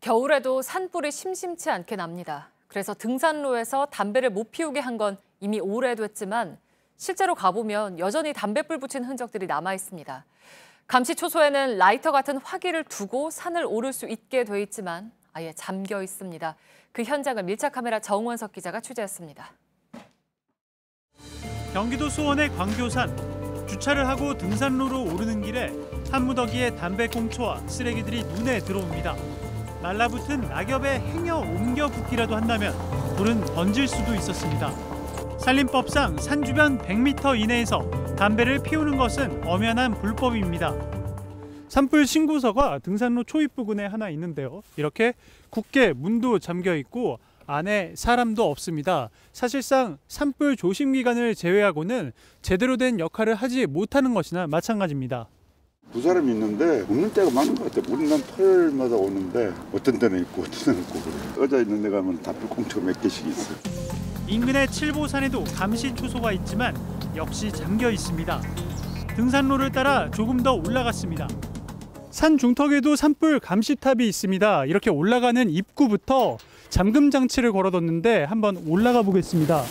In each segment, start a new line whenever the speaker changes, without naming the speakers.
겨울에도 산불이 심심치 않게 납니다. 그래서 등산로에서 담배를 못 피우게 한 건 이미 오래됐지만 실제로 가보면 여전히 담뱃불 붙인 흔적들이 남아 있습니다. 감시초소에는 라이터 같은 화기를 두고 산을 오를 수 있게 돼 있지만 아예 잠겨 있습니다. 그 현장을 밀착카메라 정원석 기자가 취재했습니다.
경기도 수원의 광교산. 주차를 하고 등산로로 오르는 길에 한 무더기의 담배꽁초와 쓰레기들이 눈에 들어옵니다. 말라붙은 낙엽에 행여 옮겨 붓기라도 한다면 불은 번질 수도 있었습니다. 산림법상 산 주변 100m 이내에서 담배를 피우는 것은 엄연한 불법입니다. 산불 신고서가 등산로 초입 부근에 하나 있는데요. 이렇게 굳게 문도 잠겨 있고 안에 사람도 없습니다. 사실상 산불 조심 기간을 제외하고는 제대로 된 역할을 하지 못하는 것이나 마찬가지입니다.
두 사람이 있는데 없는 때가 많은 것 같아요. 우리는 토요일마다 오는데 어떤 때는 있고 어떤 때는 없고 그래요. 의자 있는 데 가면 담배꽁초가 몇 개씩 있어요.
인근의 칠보산에도 감시초소가 있지만 역시 잠겨 있습니다. 등산로를 따라 조금 더 올라갔습니다. 산 중턱에도 산불 감시탑이 있습니다. 이렇게 올라가는 입구부터 잠금 장치를 걸어뒀는데 한번 올라가 보겠습니다.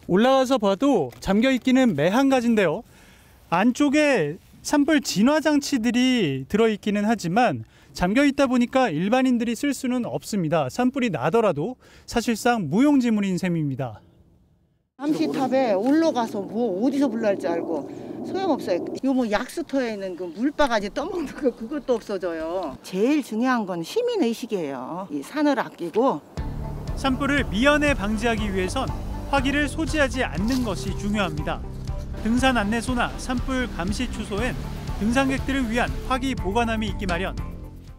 올라가서 봐도 잠겨 있기는 매한 가지인데요. 안쪽에 산불 진화 장치들이 들어있기는 하지만 잠겨 있다 보니까 일반인들이 쓸 수는 없습니다. 산불이 나더라도 사실상 무용지물인 셈입니다.
감시탑에 올라가서 뭐 어디서 불날지 알고 소용없어요. 이거 뭐 약수터에 있는 그 물바가지 떠먹는 거 그것도 없어져요. 제일 중요한 건 시민 의식이에요. 이 산을 아끼고
산불을 미연에 방지하기 위해선 화기를 소지하지 않는 것이 중요합니다. 등산 안내소나 산불 감시 초소엔 등산객들을 위한 화기 보관함이 있기 마련.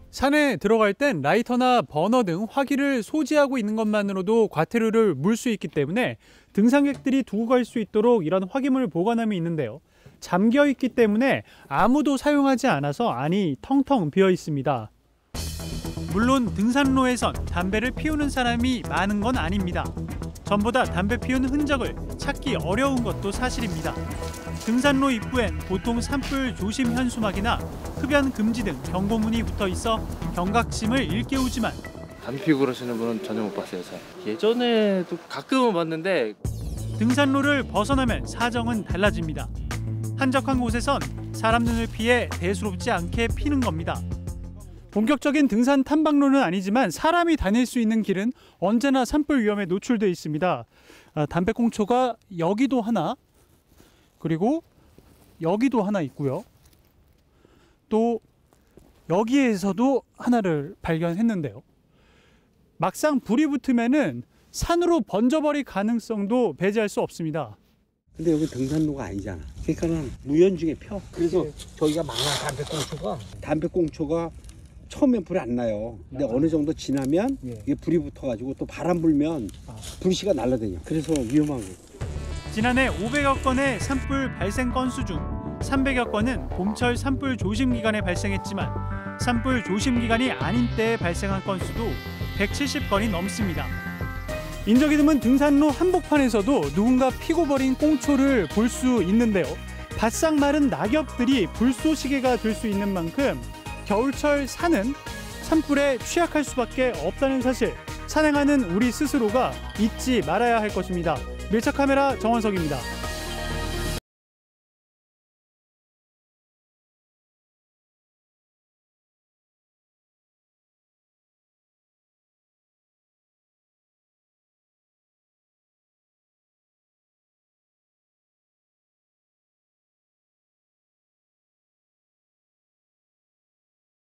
산에 들어갈 땐 라이터나 버너 등 화기를 소지하고 있는 것만으로도 과태료를 물 수 있기 때문에 등산객들이 두고 갈 수 있도록 이런 화기물 보관함이 있는데요. 잠겨 있기 때문에 아무도 사용하지 않아서 안이 텅텅 비어 있습니다. 물론 등산로에선 담배를 피우는 사람이 많은 건 아닙니다. 전보다 담배 피운 흔적을 찾기 어려운 것도 사실입니다. 등산로 입구엔 보통 산불 조심 현수막이나 흡연 금지 등 경고문이 붙어 있어 경각심을 일깨우지만
담배 피우고 그러시는 분은 전혀 못 봤어요. 예전에도 가끔은 봤는데
등산로를 벗어나면 사정은 달라집니다. 한적한 곳에선 사람 눈을 피해 대수롭지 않게 피는 겁니다. 본격적인 등산 탐방로는 아니지만 사람이 다닐 수 있는 길은 언제나 산불 위험에 노출돼 있습니다. 담배꽁초가 여기도 하나, 그리고 여기도 하나 있고요. 또 여기에서도 하나를 발견했는데요. 막상 불이 붙으면은 산으로 번져버릴 가능성도 배제할 수 없습니다.
근데 여기 등산로가 아니잖아. 그러니까는 무연중에 펴. 그래서 저희가 많아 담배꽁초가 처음엔 불이 안 나요. 근데 어느 정도 지나면 이게 불이 붙어가지고 또 바람 불면 불씨가 날아다녀. 그래서 위험한 거예요.
지난해 500여 건의 산불 발생 건수 중 300여 건은 봄철 산불 조심 기간에 발생했지만 산불 조심 기간이 아닌 때에 발생한 건수도 170건이 넘습니다. 인적이 드문 등산로 한복판에서도 누군가 피고 버린 꽁초를 볼 수 있는데요. 바싹 마른 낙엽들이 불쏘시개가 될 수 있는 만큼 겨울철 산은 산불에 취약할 수밖에 없다는 사실, 산행하는 우리 스스로가 잊지 말아야 할 것입니다. 밀착카메라 정원석입니다.